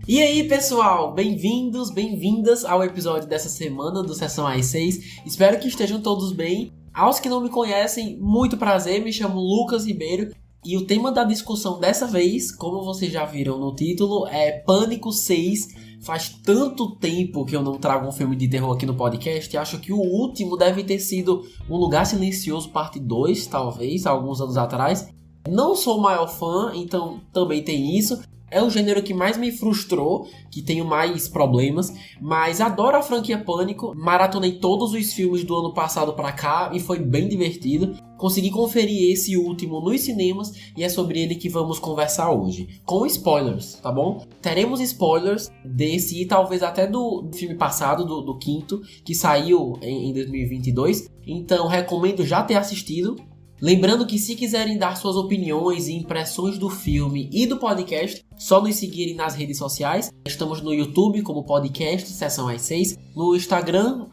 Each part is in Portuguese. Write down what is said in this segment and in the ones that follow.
E aí pessoal, bem-vindos, bem-vindas ao episódio dessa semana do Sessão às 6. Espero que estejam todos bem. Aos que não me conhecem, muito prazer, me chamo Lucas Ribeiro. E o tema da discussão dessa vez, como vocês já viram no título, é Pânico 6. Faz tanto tempo que eu não trago um filme de terror aqui no podcast. Acho que o último deve ter sido Um Lugar Silencioso, parte 2, talvez, há alguns anos atrás. Não sou o maior fã, então também tem isso. É o gênero que mais me frustrou, que tenho mais problemas, mas adoro a franquia Pânico. Maratonei todos os filmes do ano passado pra cá e foi bem divertido. Consegui conferir esse último nos cinemas e é sobre ele que vamos conversar hoje. Com spoilers, tá bom? Teremos spoilers desse e talvez até do filme passado, do quinto, que saiu em 2022. Então recomendo já ter assistido. Lembrando que se quiserem dar suas opiniões e impressões do filme e do podcast, só nos seguirem nas redes sociais. Estamos no YouTube como podcast Sessão às 6, no Instagram,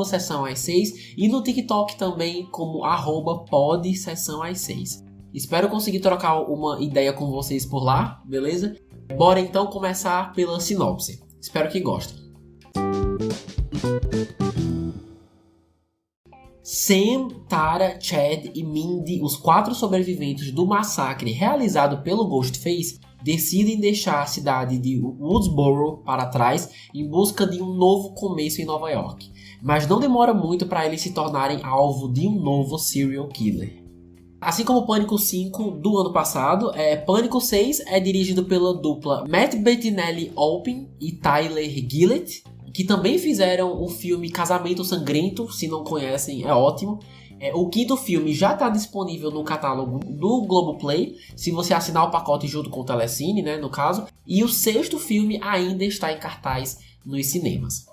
@Sessão às 6 e no TikTok também como @pod Sessão às 6. Espero conseguir trocar uma ideia com vocês por lá, beleza? Bora então começar pela sinopse. Espero que gostem. Sam, Tara, Chad e Mindy, os 4 sobreviventes do massacre realizado pelo Ghostface, decidem deixar a cidade de Woodsboro para trás em busca de um novo começo em Nova York. Mas não demora muito para eles se tornarem alvo de um novo serial killer. Assim como Pânico 5 do ano passado, Pânico 6 é dirigido pela dupla Matt Bettinelli-Olpin e Tyler Gillett, que também fizeram o filme Casamento Sangrento. Se não conhecem, é ótimo. O quinto filme já está disponível no catálogo do Globoplay, se você assinar o pacote junto com o Telecine, né, no caso. E o sexto filme ainda está em cartaz nos cinemas.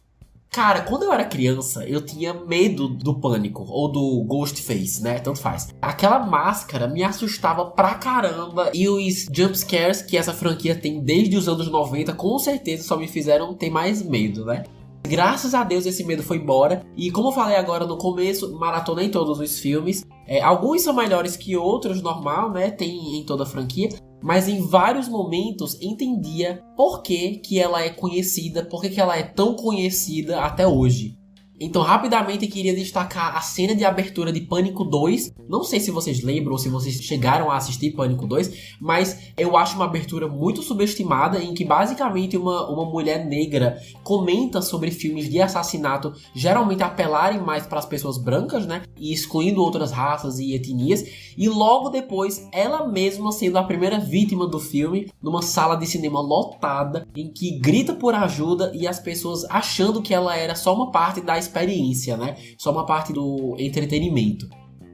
Cara, quando eu era criança, eu tinha medo do Pânico, ou do Ghostface, né, tanto faz. Aquela máscara me assustava pra caramba, e os jumpscares que essa franquia tem desde os anos 90, com certeza só me fizeram ter mais medo, né. Graças a Deus esse medo foi embora, e como eu falei agora no começo, maratonei todos os filmes. Alguns são melhores que outros, normal, né, tem em toda a franquia. Mas em vários momentos entendia por que ela é conhecida, por que ela é tão conhecida até hoje. Então rapidamente queria destacar a cena de abertura de Pânico 2. Não sei se vocês lembram ou se vocês chegaram a assistir Pânico 2, mas eu acho uma abertura muito subestimada, em que basicamente uma mulher negra comenta sobre filmes de assassinato geralmente apelarem mais para as pessoas brancas, né, e excluindo outras raças e etnias, e logo depois ela mesma sendo a primeira vítima do filme, numa sala de cinema lotada, em que grita por ajuda e as pessoas achando que ela era só uma parte da experiência, né? Só uma parte do entretenimento.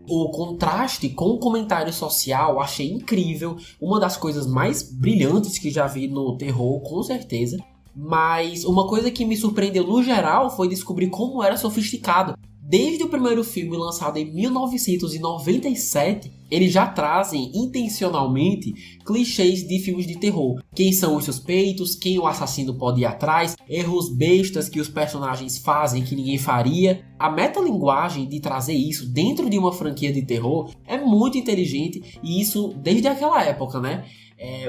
O contraste com o comentário social achei incrível, uma das coisas mais brilhantes que já vi no terror, com certeza. Mas uma coisa que me surpreendeu no geral foi descobrir como era sofisticado. Desde o primeiro filme, lançado em 1997, eles já trazem intencionalmente clichês de filmes de terror. Quem são os suspeitos, quem o assassino pode ir atrás, erros bestas que os personagens fazem que ninguém faria. A metalinguagem de trazer isso dentro de uma franquia de terror é muito inteligente, e isso desde aquela época, né?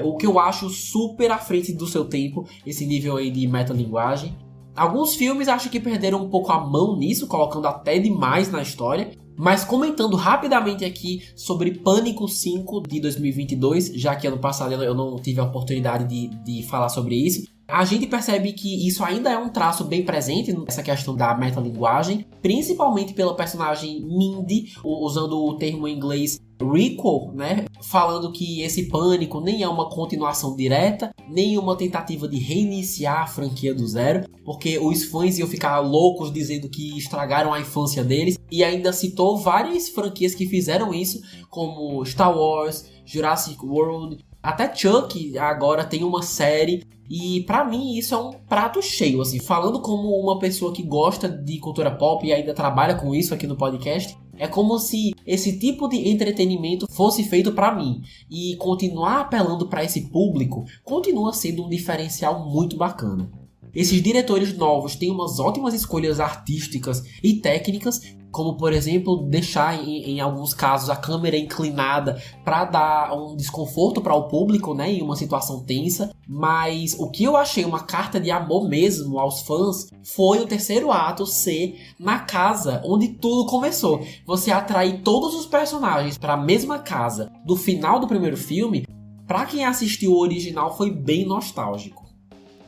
O que eu acho super à frente do seu tempo, esse nível aí de metalinguagem. Alguns filmes acho que perderam um pouco a mão nisso, colocando até demais na história. Mas comentando rapidamente aqui sobre Pânico 5 de 2022, já que ano passado eu não tive a oportunidade de falar sobre isso, a gente percebe que isso ainda é um traço bem presente nessa questão da metalinguagem, principalmente pela personagem Mindy, usando o termo em inglês requel, né? Falando que esse Pânico nem é uma continuação direta, nem uma tentativa de reiniciar a franquia do zero, porque os fãs iam ficar loucos dizendo que estragaram a infância deles, e ainda citou várias franquias que fizeram isso, como Star Wars, Jurassic World, até Chuck agora tem uma série. E pra mim isso é um prato cheio, assim, falando como uma pessoa que gosta de cultura pop e ainda trabalha com isso aqui no podcast, é como se esse tipo de entretenimento fosse feito pra mim, e continuar apelando pra esse público continua sendo um diferencial muito bacana. Esses diretores novos têm umas ótimas escolhas artísticas e técnicas, como por exemplo deixar em alguns casos a câmera inclinada para dar um desconforto para o público, né, em uma situação tensa. Mas o que eu achei uma carta de amor mesmo aos fãs foi o terceiro ato ser na casa onde tudo começou. Você atrair todos os personagens para a mesma casa do final do primeiro filme, para quem assistiu o original foi bem nostálgico.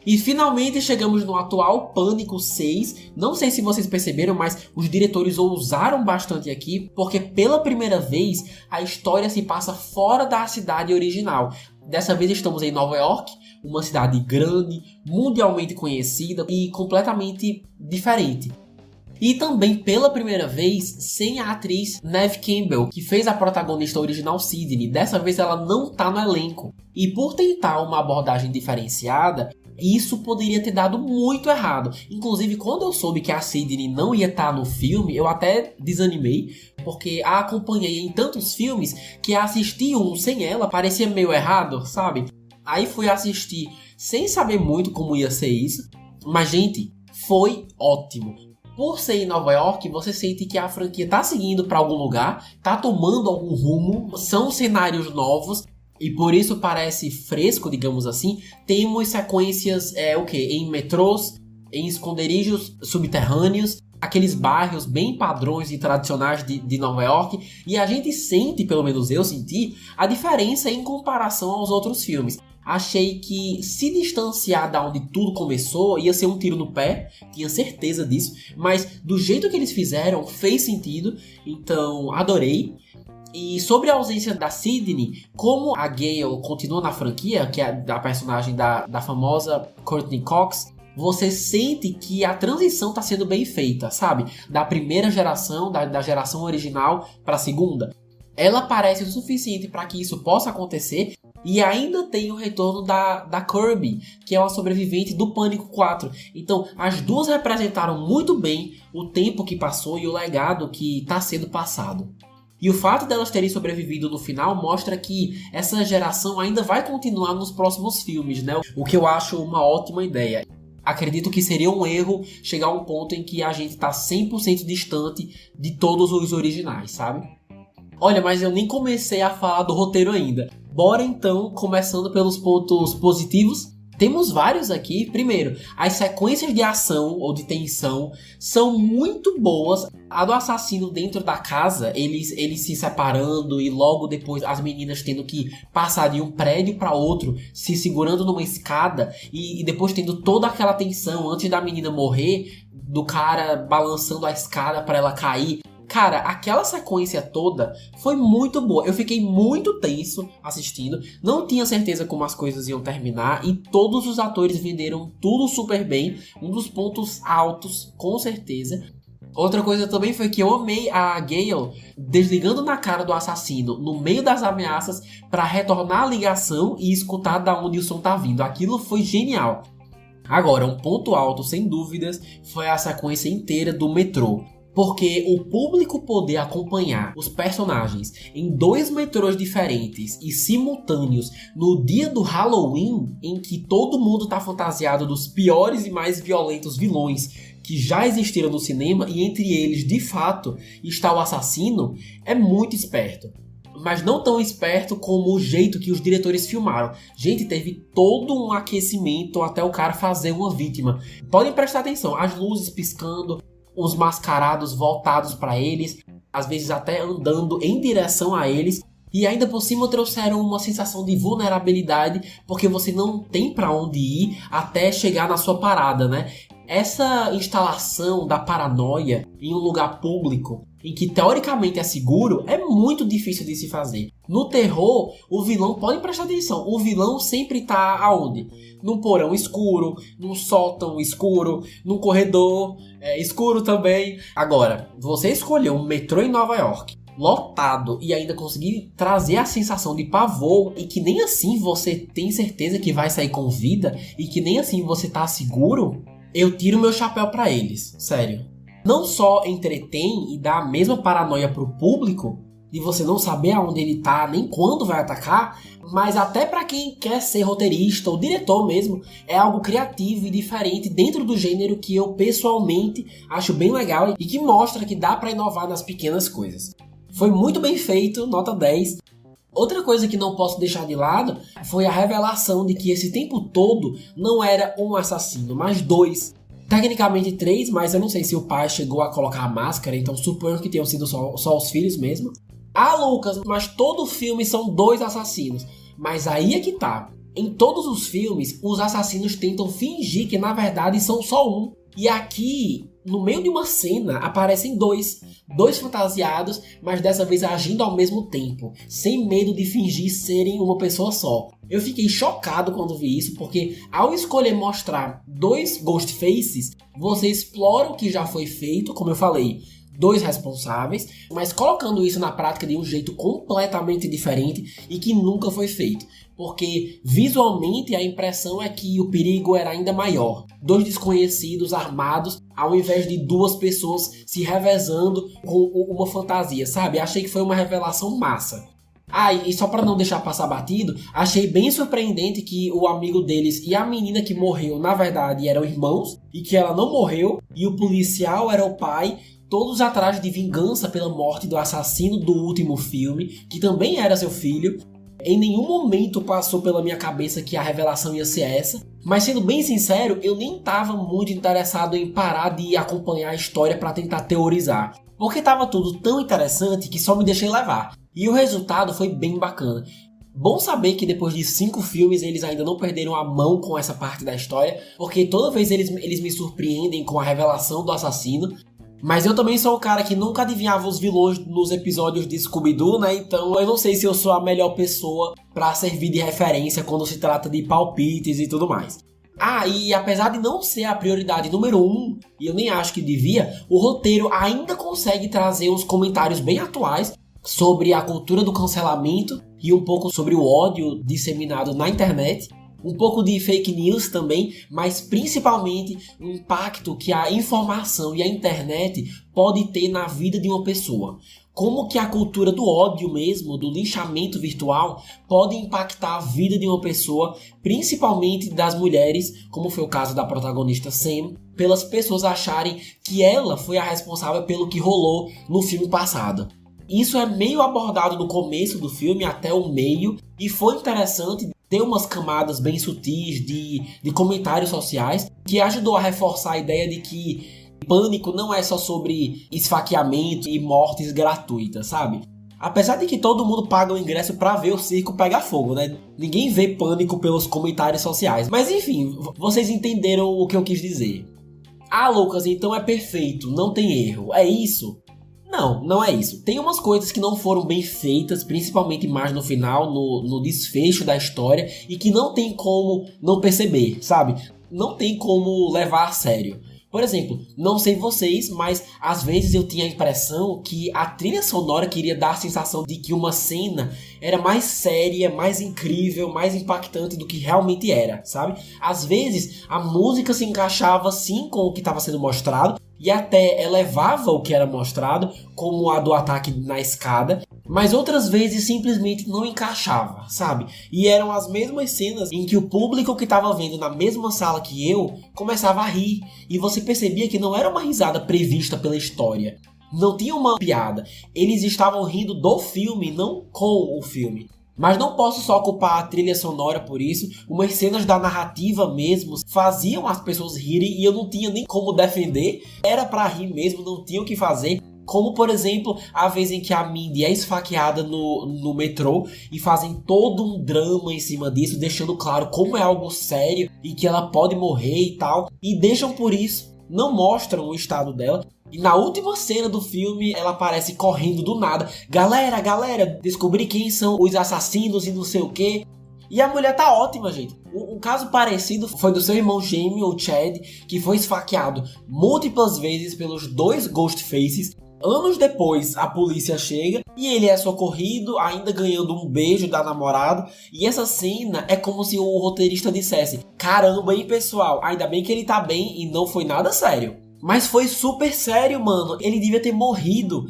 E finalmente chegamos no atual Pânico 6. Não sei se vocês perceberam, mas os diretores ousaram bastante aqui, porque pela primeira vez a história se passa fora da cidade original. Dessa vez estamos em Nova York, uma cidade grande, mundialmente conhecida e completamente diferente. E também pela primeira vez sem a atriz Neve Campbell, que fez a protagonista original Sidney. Dessa vez ela não tá no elenco. E por tentar uma abordagem diferenciada, isso poderia ter dado muito errado. Inclusive, quando eu soube que a Sidney não ia estar no filme, eu até desanimei, porque a acompanhei em tantos filmes que assistir um sem ela parecia meio errado, sabe? Aí fui assistir sem saber muito como ia ser isso, mas gente, foi ótimo. Por ser em Nova York, você sente que a franquia tá seguindo para algum lugar, tá tomando algum rumo, são cenários novos, e por isso parece fresco, digamos assim. Temos sequências em metrôs, em esconderijos subterrâneos, aqueles bairros bem padrões e tradicionais de Nova York. E a gente sente, pelo menos eu senti, a diferença em comparação aos outros filmes. Achei que se distanciar da onde tudo começou ia ser um tiro no pé, tinha certeza disso. Mas do jeito que eles fizeram, fez sentido, então adorei. E sobre a ausência da Sidney, como a Gale continua na franquia, que é a personagem da famosa Courtney Cox, você sente que a transição está sendo bem feita, sabe? Da primeira geração, da geração original para a segunda. Ela parece o suficiente para que isso possa acontecer. E ainda tem o retorno da Kirby, que é uma sobrevivente do Pânico 4. Então, as duas representaram muito bem o tempo que passou e o legado que está sendo passado. E o fato delas terem sobrevivido no final mostra que essa geração ainda vai continuar nos próximos filmes, né? O que eu acho uma ótima ideia. Acredito que seria um erro chegar a um ponto em que a gente está 100% distante de todos os originais, sabe? Olha, mas eu nem comecei a falar do roteiro ainda. Bora então, começando pelos pontos positivos. Temos vários aqui. Primeiro, as sequências de ação ou de tensão são muito boas. A do assassino dentro da casa, eles se separando e logo depois as meninas tendo que passar de um prédio para outro, se segurando numa escada e depois tendo toda aquela tensão antes da menina morrer, do cara balançando a escada para ela cair. Cara, aquela sequência toda foi muito boa. Eu fiquei muito tenso assistindo. Não tinha certeza como as coisas iam terminar. E todos os atores venderam tudo super bem. Um dos pontos altos, com certeza. Outra coisa também foi que eu amei a Gale desligando na cara do assassino no meio das ameaças para retornar a ligação e escutar da onde o som tá vindo. Aquilo foi genial. Agora, um ponto alto, sem dúvidas, foi a sequência inteira do metrô. Porque o público poder acompanhar os personagens em 2 metrôs diferentes e simultâneos no dia do Halloween, em que todo mundo tá fantasiado dos piores e mais violentos vilões que já existiram no cinema, e entre eles, de fato, está o assassino, é muito esperto. Mas não tão esperto como o jeito que os diretores filmaram. Gente, teve todo um aquecimento até o cara fazer uma vítima. Podem prestar atenção, as luzes piscando, os mascarados voltados para eles, às vezes até andando em direção a eles, e ainda por cima trouxeram uma sensação de vulnerabilidade, porque você não tem para onde ir até chegar na sua parada, né? Essa instalação da paranoia em um lugar público, em que teoricamente é seguro, é muito difícil de se fazer. No terror, o vilão, podem prestar atenção, o vilão sempre tá aonde? Num porão escuro, num sótão escuro, num corredor escuro também. Agora, você escolheu um metrô em Nova York, lotado, e ainda conseguir trazer a sensação de pavor, e que nem assim você tem certeza que vai sair com vida, e que nem assim você tá seguro, eu tiro meu chapéu pra eles, sério. Não só entretém e dá a mesma paranoia pro público, de você não saber aonde ele tá, nem quando vai atacar, mas até pra quem quer ser roteirista ou diretor mesmo, é algo criativo e diferente dentro do gênero que eu pessoalmente acho bem legal e que mostra que dá pra inovar nas pequenas coisas. Foi muito bem feito, nota 10. Outra coisa que não posso deixar de lado foi a revelação de que esse tempo todo não era um assassino, mas 2. Tecnicamente 3, mas eu não sei se o pai chegou a colocar a máscara, então suponho que tenham sido só os filhos mesmo. Ah, Lucas, mas todo filme são 2 assassinos. Mas aí é que tá. Em todos os filmes, os assassinos tentam fingir que na verdade são só um. E aqui, no meio de uma cena, aparecem 2. 2 fantasiados, mas dessa vez agindo ao mesmo tempo, sem medo de fingir serem uma pessoa só. Eu fiquei chocado quando vi isso, porque ao escolher mostrar 2 Ghostfaces, você explora o que já foi feito, como eu falei, 2 responsáveis, mas colocando isso na prática de um jeito completamente diferente e que nunca foi feito. Porque visualmente a impressão é que o perigo era ainda maior. 2 desconhecidos armados, ao invés de 2 pessoas se revezando com uma fantasia, sabe? Achei que foi uma revelação massa. Ah, e só pra não deixar passar batido, achei bem surpreendente que o amigo deles e a menina que morreu, na verdade, eram irmãos, e que ela não morreu, e o policial era o pai, todos atrás de vingança pela morte do assassino do último filme, que também era seu filho. Em nenhum momento passou pela minha cabeça que a revelação ia ser essa, mas sendo bem sincero, eu nem estava muito interessado em parar de acompanhar a história para tentar teorizar, porque estava tudo tão interessante que só me deixei levar, e o resultado foi bem bacana. Bom saber que depois de 5 filmes eles ainda não perderam a mão com essa parte da história, porque toda vez eles me surpreendem com a revelação do assassino. Mas eu também sou o cara que nunca adivinhava os vilões nos episódios de Scooby-Doo, né? Então eu não sei se eu sou a melhor pessoa pra servir de referência quando se trata de palpites e tudo mais. Ah, e apesar de não ser a prioridade número 1, e eu nem acho que devia, o roteiro ainda consegue trazer uns comentários bem atuais sobre a cultura do cancelamento e um pouco sobre o ódio disseminado na internet. Um pouco de fake news também, mas principalmente o impacto que a informação e a internet pode ter na vida de uma pessoa. Como que a cultura do ódio mesmo, do linchamento virtual, pode impactar a vida de uma pessoa, principalmente das mulheres, como foi o caso da protagonista Sam, pelas pessoas acharem que ela foi a responsável pelo que rolou no filme passado. Isso é meio abordado no começo do filme até o meio, e foi interessante ter umas camadas bem sutis de comentários sociais que ajudou a reforçar a ideia de que Pânico não é só sobre esfaqueamento e mortes gratuitas, sabe? Apesar de que todo mundo paga o ingresso pra ver o circo pegar fogo, né? Ninguém vê Pânico pelos comentários sociais. Mas enfim, vocês entenderam o que eu quis dizer. Ah, Lucas, então é perfeito, não tem erro, é isso? Não, não é isso. Tem umas coisas que não foram bem feitas, principalmente mais no final, no desfecho da história, e que não tem como não perceber, sabe? Não tem como levar a sério. Por exemplo, não sei vocês, mas às vezes eu tinha a impressão que a trilha sonora queria dar a sensação de que uma cena era mais séria, mais incrível, mais impactante do que realmente era, sabe? Às vezes a música se encaixava sim com o que estava sendo mostrado, e até elevava o que era mostrado, como a do ataque na escada, mas outras vezes simplesmente não encaixava, sabe? E eram as mesmas cenas em que o público que estava vendo na mesma sala que eu começava a rir, e você percebia que não era uma risada prevista pela história, não tinha uma piada, eles estavam rindo do filme, não com o filme. Mas não posso só culpar a trilha sonora por isso, umas cenas da narrativa mesmo faziam as pessoas rirem e eu não tinha nem como defender, era pra rir mesmo, não tinha o que fazer. Como, por exemplo, a vez em que a Mindy é esfaqueada no metrô e fazem todo um drama em cima disso, deixando claro como é algo sério e que ela pode morrer e tal, e deixam por isso, não mostram o estado dela. E na última cena do filme, ela aparece correndo do nada. Galera, descobri quem são os assassinos e não sei o que. E a mulher tá ótima, gente. Um caso parecido foi do seu irmão gêmeo, o Chad, que foi esfaqueado múltiplas vezes pelos 2 Ghostfaces. Anos depois, a polícia chega e ele é socorrido, ainda ganhando um beijo da namorada. E essa cena é como se o roteirista dissesse: caramba, hein, pessoal, ainda bem que ele tá bem e não foi nada sério. Mas foi super sério, mano. Ele devia ter morrido.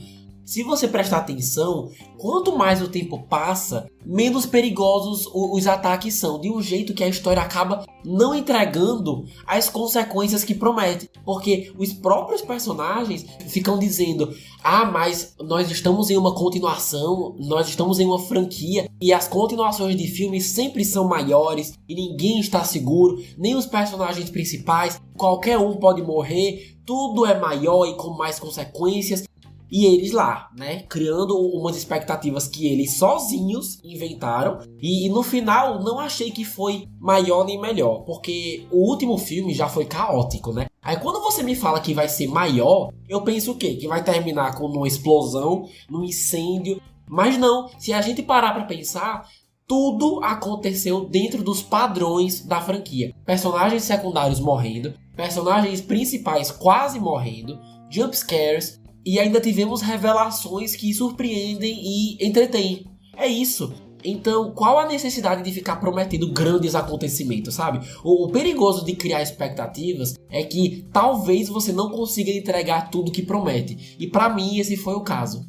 Se você prestar atenção, quanto mais o tempo passa, menos perigosos os ataques são, de um jeito que a história acaba não entregando as consequências que promete. Porque os próprios personagens ficam dizendo: ah, mas nós estamos em uma continuação, nós estamos em uma franquia, e as continuações de filmes sempre são maiores, e ninguém está seguro, nem os personagens principais, qualquer um pode morrer, tudo é maior e com mais consequências. E eles lá, né, criando umas expectativas que eles sozinhos inventaram. E no final, não achei que foi maior nem melhor, porque o último filme já foi caótico, né? Aí quando você me fala que vai ser maior, eu penso o quê? Que vai terminar com uma explosão, num incêndio. Mas não, se a gente parar pra pensar, tudo aconteceu dentro dos padrões da franquia. Personagens secundários morrendo, personagens principais quase morrendo, jumpscares, e ainda tivemos revelações que surpreendem e entretêm. É isso. Então, qual a necessidade de ficar prometendo grandes acontecimentos, sabe? O perigoso de criar expectativas é que talvez você não consiga entregar tudo que promete. E pra mim, esse foi o caso.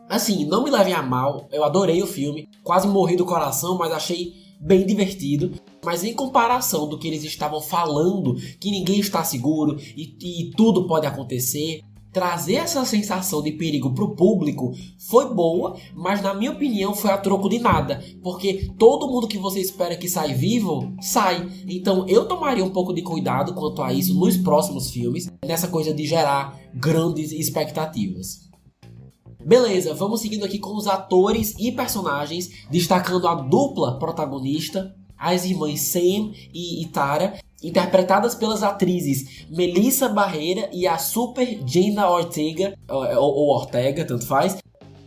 Assim, não me levem a mal, eu adorei o filme, quase morri do coração, mas achei bem divertido. Mas em comparação do que eles estavam falando, que ninguém está seguro e tudo pode acontecer, trazer essa sensação de perigo pro público foi boa, mas na minha opinião foi a troco de nada, porque todo mundo que você espera que saia vivo, sai. Então eu tomaria um pouco de cuidado quanto a isso nos próximos filmes, nessa coisa de gerar grandes expectativas. Beleza, vamos seguindo aqui com os atores e personagens, destacando a dupla protagonista, as irmãs Sam e Tara, interpretadas pelas atrizes Melissa Barrera e a super Jenna Ortega, ou Ortega, tanto faz.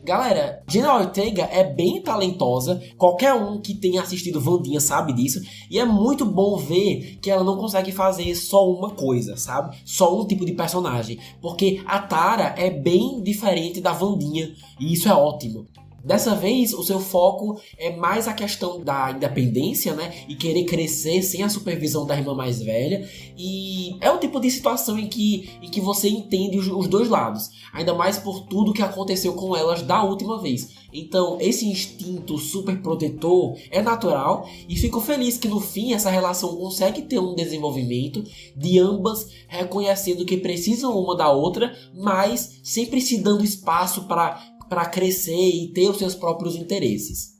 Galera, Jenna Ortega é bem talentosa, qualquer um que tenha assistido Wandinha sabe disso, e é muito bom ver que ela não consegue fazer só uma coisa, sabe? Só um tipo de personagem, porque a Tara é bem diferente da Wandinha, e isso é ótimo. Dessa vez, o seu foco é mais a questão da independência, né? E querer crescer sem a supervisão da irmã mais velha. E é o tipo de situação em que você entende os dois lados. Ainda mais por tudo que aconteceu com elas da última vez. Então, esse instinto super protetor é natural. E fico feliz que no fim essa relação consegue ter um desenvolvimento de ambas reconhecendo que precisam uma da outra, mas sempre se dando espaço para crescer e ter os seus próprios interesses.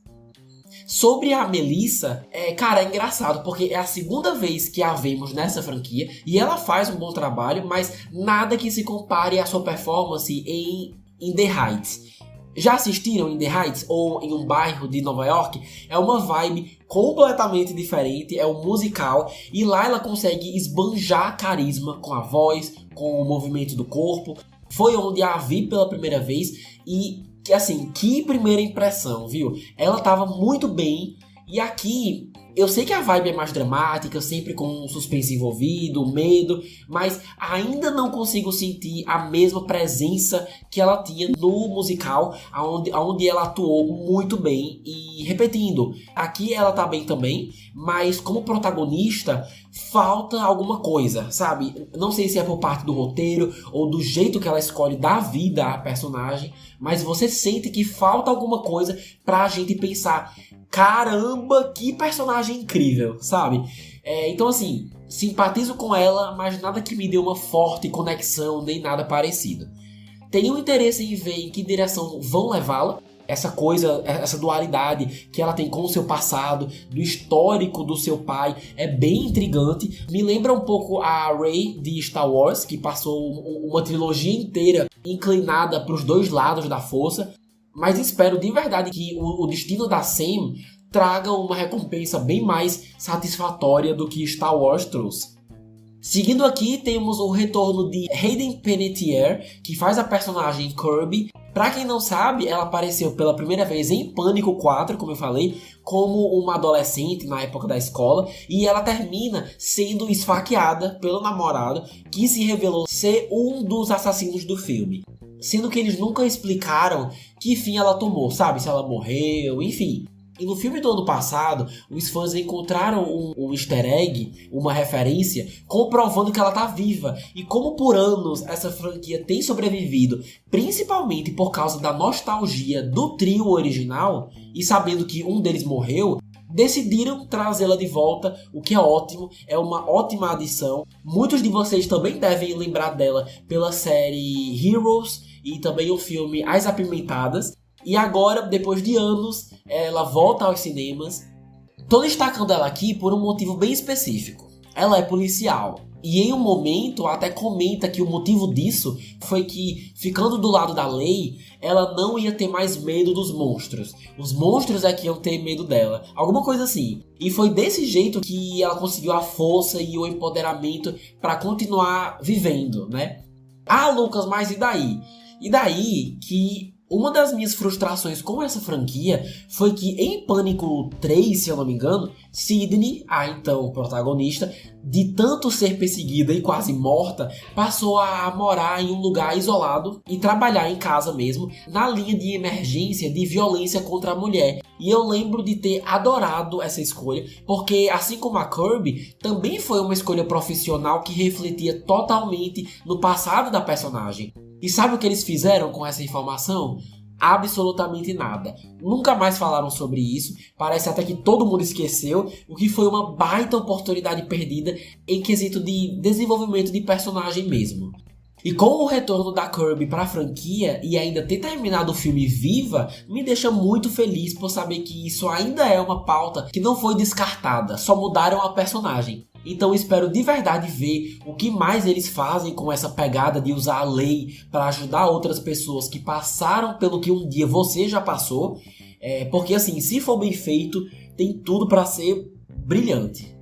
Sobre a Melissa, cara, é engraçado, porque é a segunda vez que a vemos nessa franquia, e ela faz um bom trabalho, mas nada que se compare à sua performance em In the Heights. Já assistiram In the Heights, ou Em um Bairro de Nova York? É uma vibe completamente diferente, é um musical, e lá ela consegue esbanjar carisma com a voz, com o movimento do corpo. Foi onde a vi pela primeira vez e, assim, que primeira impressão, viu? Ela tava muito bem e aqui eu sei que a vibe é mais dramática, sempre com um suspense envolvido, medo, mas ainda não consigo sentir a mesma presença que ela tinha no musical, onde ela atuou muito bem. E repetindo, aqui ela tá bem também, mas como protagonista falta alguma coisa, sabe? Não sei se é por parte do roteiro ou do jeito que ela escolhe dar vida à personagem, mas você sente que falta alguma coisa pra gente pensar: caramba, que personagem incrível, sabe? Então assim, simpatizo com ela, mas nada que me dê uma forte conexão, nem nada parecido. Tenho interesse em ver em que direção vão levá-la, essa coisa, essa dualidade que ela tem com o seu passado, do histórico do seu pai, é bem intrigante. Me lembra um pouco a Rey de Star Wars, que passou uma trilogia inteira inclinada para os dois lados da força. Mas espero de verdade que o destino da Sam traga uma recompensa bem mais satisfatória do que Star Wars trouxe. Seguindo aqui, temos o retorno de Hayden Panettiere, que faz a personagem Kirby. Pra quem não sabe, ela apareceu pela primeira vez em Pânico 4, como eu falei, como uma adolescente na época da escola, e ela termina sendo esfaqueada pelo namorado, que se revelou ser um dos assassinos do filme. Sendo que eles nunca explicaram que fim ela tomou, sabe? Se ela morreu, enfim. E no filme do ano passado, os fãs encontraram um easter egg, uma referência, comprovando que ela tá viva. E como por anos essa franquia tem sobrevivido, principalmente por causa da nostalgia do trio original, e sabendo que um deles morreu, decidiram trazê-la de volta, o que é ótimo, é uma ótima adição. Muitos de vocês também devem lembrar dela pela série Heroes e também o filme As Apimentadas. E agora, depois de anos, ela volta aos cinemas. Tô destacando ela aqui por um motivo bem específico. Ela é policial. E em um momento até comenta que o motivo disso foi que, ficando do lado da lei, ela não ia ter mais medo dos monstros. Os monstros é que iam ter medo dela. Alguma coisa assim. E foi desse jeito que ela conseguiu a força e o empoderamento para continuar vivendo, né? Ah, Lucas, mas e daí? E daí que uma das minhas frustrações com essa franquia foi que em Pânico 3, se eu não me engano, Sidney, a então protagonista, de tanto ser perseguida e quase morta, passou a morar em um lugar isolado e trabalhar em casa mesmo, na linha de emergência de violência contra a mulher. E eu lembro de ter adorado essa escolha, porque assim como a Kirby, também foi uma escolha profissional que refletia totalmente no passado da personagem. E sabe o que eles fizeram com essa informação? Absolutamente nada. Nunca mais falaram sobre isso. Parece até que todo mundo esqueceu, o que foi uma baita oportunidade perdida em quesito de desenvolvimento de personagem mesmo. E com o retorno da Kirby para a franquia e ainda ter terminado o filme viva, me deixa muito feliz por saber que isso ainda é uma pauta que não foi descartada, só mudaram a personagem. Então espero de verdade ver o que mais eles fazem com essa pegada de usar a lei para ajudar outras pessoas que passaram pelo que um dia você já passou. Porque assim, se for bem feito, tem tudo para ser brilhante.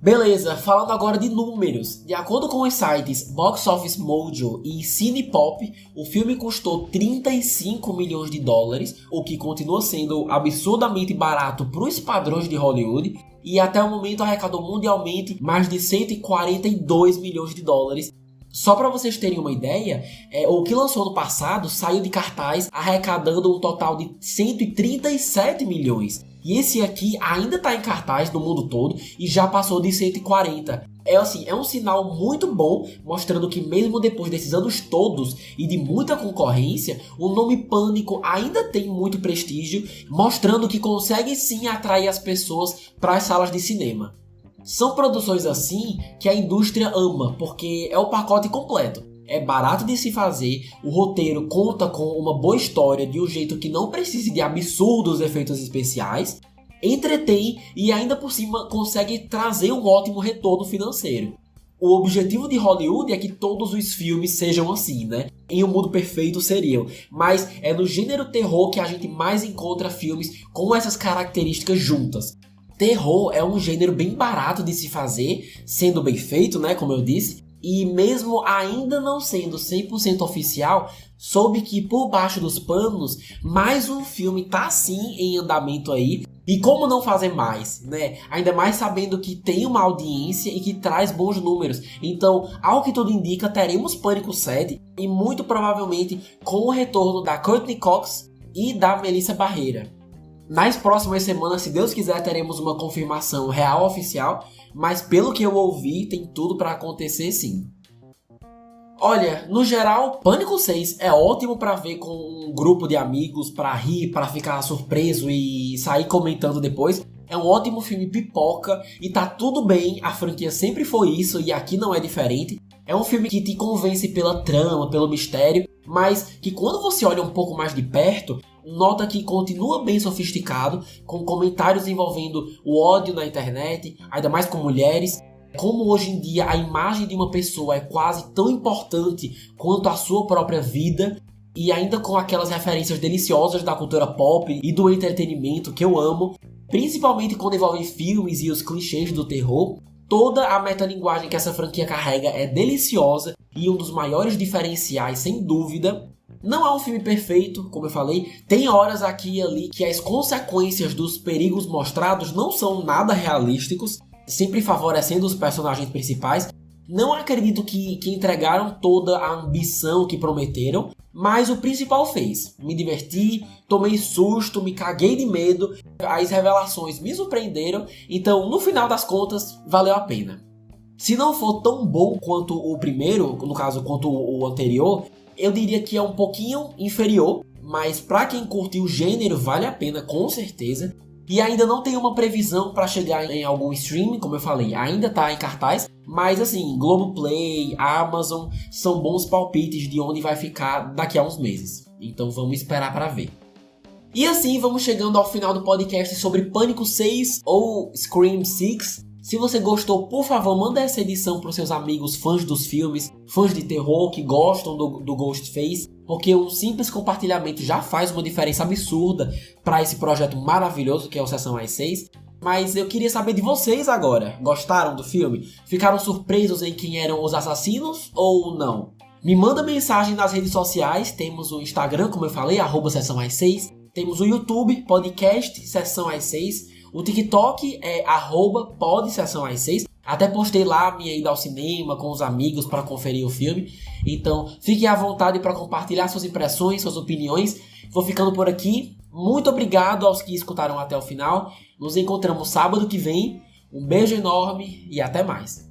Beleza, falando agora de números. De acordo com os sites Box Office Mojo e Cinepop, o filme custou 35 milhões de dólares, o que continua sendo absurdamente barato para os padrões de Hollywood, e até o momento arrecadou mundialmente mais de 142 milhões de dólares. Só para vocês terem uma ideia, o que lançou no passado saiu de cartaz arrecadando um total de 137 milhões. E esse aqui ainda está em cartaz no mundo todo e já passou de 140. É um sinal muito bom, mostrando que mesmo depois desses anos todos e de muita concorrência, o nome Pânico ainda tem muito prestígio, mostrando que consegue sim atrair as pessoas para as salas de cinema. São produções assim que a indústria ama, porque é o pacote completo. É barato de se fazer, o roteiro conta com uma boa história de um jeito que não precise de absurdos efeitos especiais, entretém e ainda por cima consegue trazer um ótimo retorno financeiro. O objetivo de Hollywood é que todos os filmes sejam assim, né? Em um mundo perfeito seriam, mas é no gênero terror que a gente mais encontra filmes com essas características juntas. Terror é um gênero bem barato de se fazer, sendo bem feito, né, como eu disse, e mesmo ainda não sendo 100% oficial, soube que por baixo dos panos, mais um filme tá sim em andamento aí. E como não fazer mais, né? Ainda mais sabendo que tem uma audiência e que traz bons números. Então, ao que tudo indica, teremos Pânico 7 e muito provavelmente com o retorno da Courtney Cox e da Melissa Barrera. Nas próximas semanas, se Deus quiser, teremos uma confirmação real oficial, mas pelo que eu ouvi, tem tudo para acontecer sim. Olha, no geral, Pânico 6 é ótimo para ver com um grupo de amigos, para rir, para ficar surpreso e sair comentando depois. É um ótimo filme pipoca e tá tudo bem, a franquia sempre foi isso e aqui não é diferente. É um filme que te convence pela trama, pelo mistério, mas que quando você olha um pouco mais de perto, nota que continua bem sofisticado, com comentários envolvendo o ódio na internet, ainda mais com mulheres. Como hoje em dia a imagem de uma pessoa é quase tão importante quanto a sua própria vida, e ainda com aquelas referências deliciosas da cultura pop e do entretenimento que eu amo, principalmente quando envolve filmes e os clichês do terror. Toda a metalinguagem que essa franquia carrega é deliciosa e um dos maiores diferenciais, sem dúvida. Não é um filme perfeito, como eu falei, tem horas aqui e ali que as consequências dos perigos mostrados não são nada realísticos, sempre favorecendo os personagens principais. Não acredito que entregaram toda a ambição que prometeram, Mas o principal fez. Me diverti, tomei susto, me caguei de medo. As revelações me surpreenderam. Então, no final das contas, valeu a pena. Se não for tão bom quanto o primeiro, no caso, quanto o anterior, eu diria que é um pouquinho inferior. Mas pra quem curte o gênero, vale a pena, com certeza. E ainda não tem uma previsão para chegar em algum streaming, como eu falei, ainda tá em cartaz. Mas assim, Globoplay, Amazon, são bons palpites de onde vai ficar daqui a uns meses. Então vamos esperar para ver. E assim vamos chegando ao final do podcast sobre Pânico 6 ou Scream 6. Se você gostou, por favor, manda essa edição para os seus amigos fãs dos filmes, fãs de terror que gostam do Ghostface, porque um simples compartilhamento já faz uma diferença absurda para esse projeto maravilhoso que é o Sessão às 6. Mas eu queria saber de vocês agora. Gostaram do filme? Ficaram surpresos em quem eram os assassinos ou não? Me manda mensagem nas redes sociais. Temos o Instagram, como eu falei, @Sessão às 6. Temos o YouTube, podcast Sessão às 6. O TikTok é @PodSessão às 6. Até postei lá a minha ida ao cinema com os amigos para conferir o filme. Então fiquem à vontade para compartilhar suas impressões, suas opiniões. Vou ficando por aqui. Muito obrigado aos que escutaram até o final. Nos encontramos sábado que vem. Um beijo enorme e até mais.